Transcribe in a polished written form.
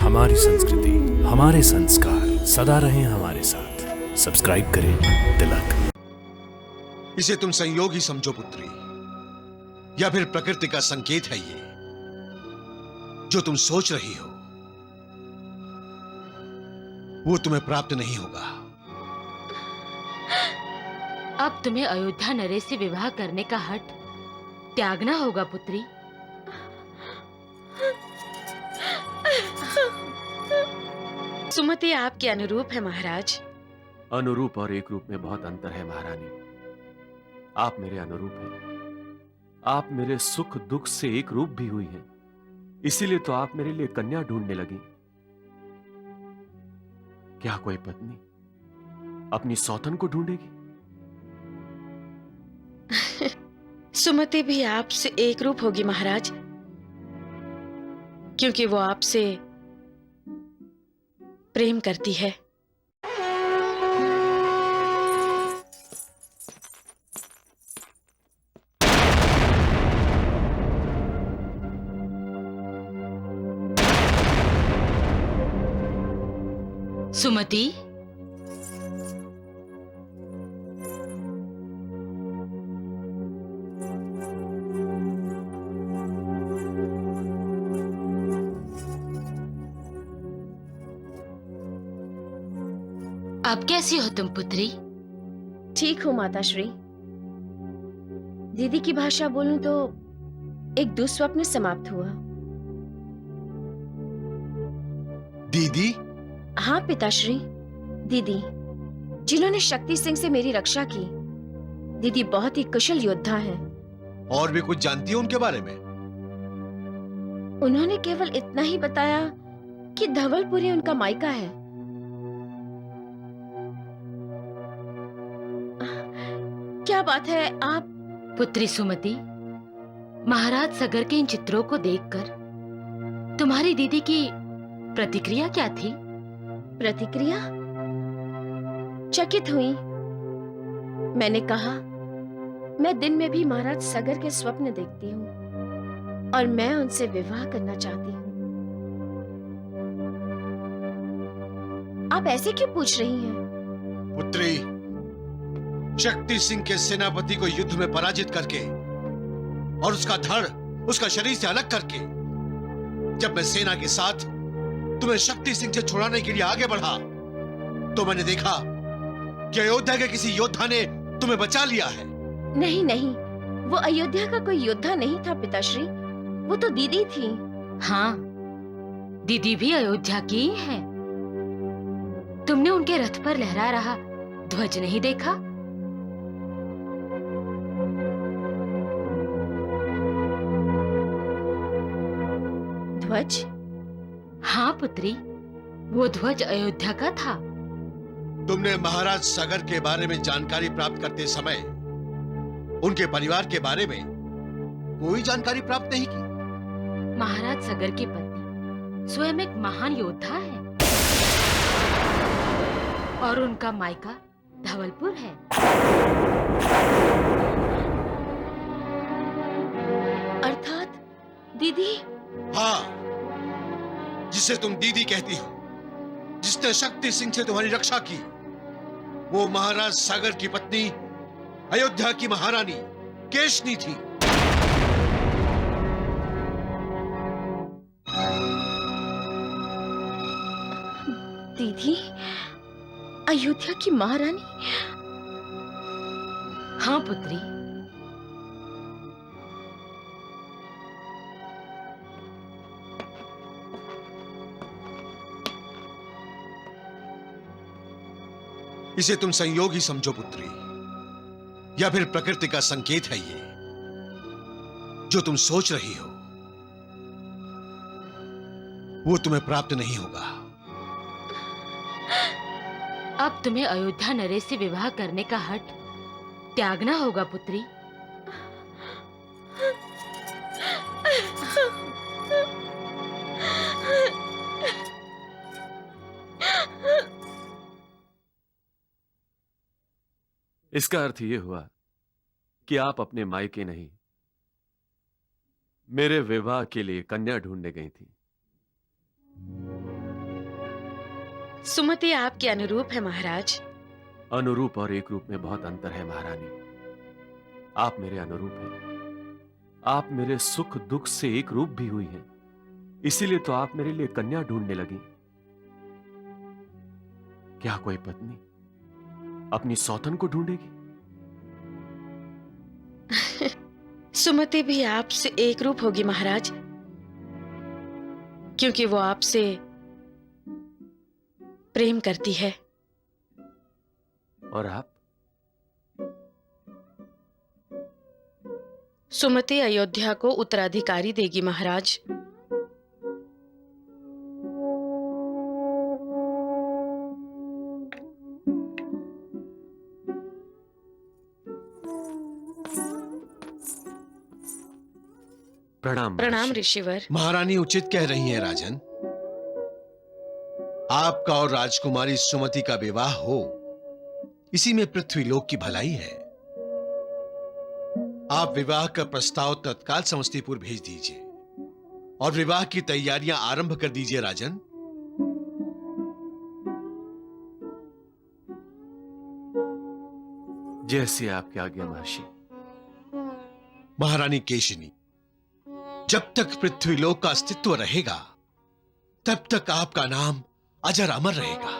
हमारी संस्कृति, हमारे संस्कार सदा रहें हमारे साथ। सब्सक्राइब करें तिलक। इसे तुम संयोग ही समझो पुत्री, या फिर प्रकृति का संकेत है ये। जो तुम सोच रही हो वो तुम्हें प्राप्त नहीं होगा। अब तुम्हें अयोध्या नरेश से विवाह करने का हठ त्यागना होगा पुत्री। सुमति आपके अनुरूप है महाराज। अनुरूप और एक रूप में बहुत अंतर है महारानी। आप मेरे अनुरूप हैं। आप मेरे सुख दुख से एक रूप भी हुई हैं। इसीलिए तो आप मेरे लिए कन्या ढूंढने लगी। क्या कोई पत्नी अपनी सौतन को ढूंढेगी? सुमति भी आपसे एक रूप होगी महाराज, क्योंकि वो आपसे प्रेम करती है। सुमति, अब कैसी हो तुम पुत्री? ठीक हूँ माताश्री। दीदी की भाषा बोलूं तो एक दुस्वप्न समाप्त हुआ। दीदी? हाँ पिताश्री, दीदी जिन्होंने शक्ति सिंह से मेरी रक्षा की। दीदी बहुत ही कुशल योद्धा हैं। और भी कुछ जानती हो उनके बारे में? उन्होंने केवल इतना ही बताया कि धवलपुरी उनका मायका है। क्या बात है आप? पुत्री सुमति, महाराज सगर के इन चित्रों को देखकर तुम्हारी दीदी की प्रतिक्रिया क्या थी? प्रतिक्रिया? चकित हुई। मैंने कहा, मैं दिन में भी महाराज सगर के स्वप्न देखती हूँ और मैं उनसे विवाह करना चाहती हूँ। आप ऐसे क्यों पूछ रही हैं? पुत्री, शक्ति सिंह के सेनापति को युद्ध में पराजित करके और उसका धड़ उसका शरीर से अलग करके जब मैं सेना के साथ तुम्हें शक्ति सिंह से छुड़ाने के लिए आगे बढ़ा तो मैंने देखा कि अयोध्या के किसी योद्धा ने तुम्हें बचा लिया है। नहीं नहीं, वो अयोध्या का कोई योद्धा नहीं था पिताश्री, वो तो दीदी थी। हाँ, दीदी भी अयोध्या की ही है। तुमने उनके रथ पर लहरा रहा ध्वज नहीं देखा? ध्वज? हाँ पुत्री, वो ध्वज अयोध्या का था। तुमने महाराज सगर के बारे में जानकारी प्राप्त करते समय उनके परिवार के बारे में कोई जानकारी प्राप्त नहीं की? महाराज सगर की पत्नी स्वयं एक महान योद्धा है और उनका मायका धवलपुर है। अर्थात दीदी? हाँ, जिसे तुम दीदी कहती हो, जिसने शक्ति सिंह से तुम्हारी रक्षा की, वो महाराज सागर की पत्नी अयोध्या की महारानी केशनी थी। दीदी अयोध्या की महारानी? हाँ पुत्री, इसे तुम संयोग ही समझो पुत्री, या फिर प्रकृति का संकेत है ये। जो तुम सोच रही हो वो तुम्हें प्राप्त नहीं होगा। अब तुम्हें अयोध्या नरेश से विवाह करने का हठ त्यागना होगा पुत्री। इसका अर्थ यह हुआ कि आप अपने मायके नहीं, मेरे विवाह के लिए कन्या ढूंढने गई थी। सुमति आपके अनुरूप है महाराज। अनुरूप और एक रूप में बहुत अंतर है महारानी। आप मेरे अनुरूप हैं। आप मेरे सुख दुख से एक रूप भी हुई हैं। इसीलिए तो आप मेरे लिए कन्या ढूंढने लगी। क्या कोई पत्नी अपनी सौतन को ढूंढेगी? सुमति भी आपसे एक रूप होगी महाराज, क्योंकि वो आपसे प्रेम करती है। और आप? सुमति अयोध्या को उत्तराधिकारी देगी महाराज। प्रणाम प्रणाम महर्षि। ऋषिवर। महारानी उचित कह रही हैं राजन। आपका और राजकुमारी सुमति का विवाह हो, इसी में पृथ्वीलोक की भलाई है। आप विवाह का प्रस्ताव तत्काल समस्तीपुर भेज दीजिए और विवाह की तैयारियां आरंभ कर दीजिए राजन। जैसी आपकी आज्ञा महर्षि। महारानी केशिनी, जब तक पृथ्वीलोक का अस्तित्व रहेगा, तब तक आपका नाम अजर अमर रहेगा।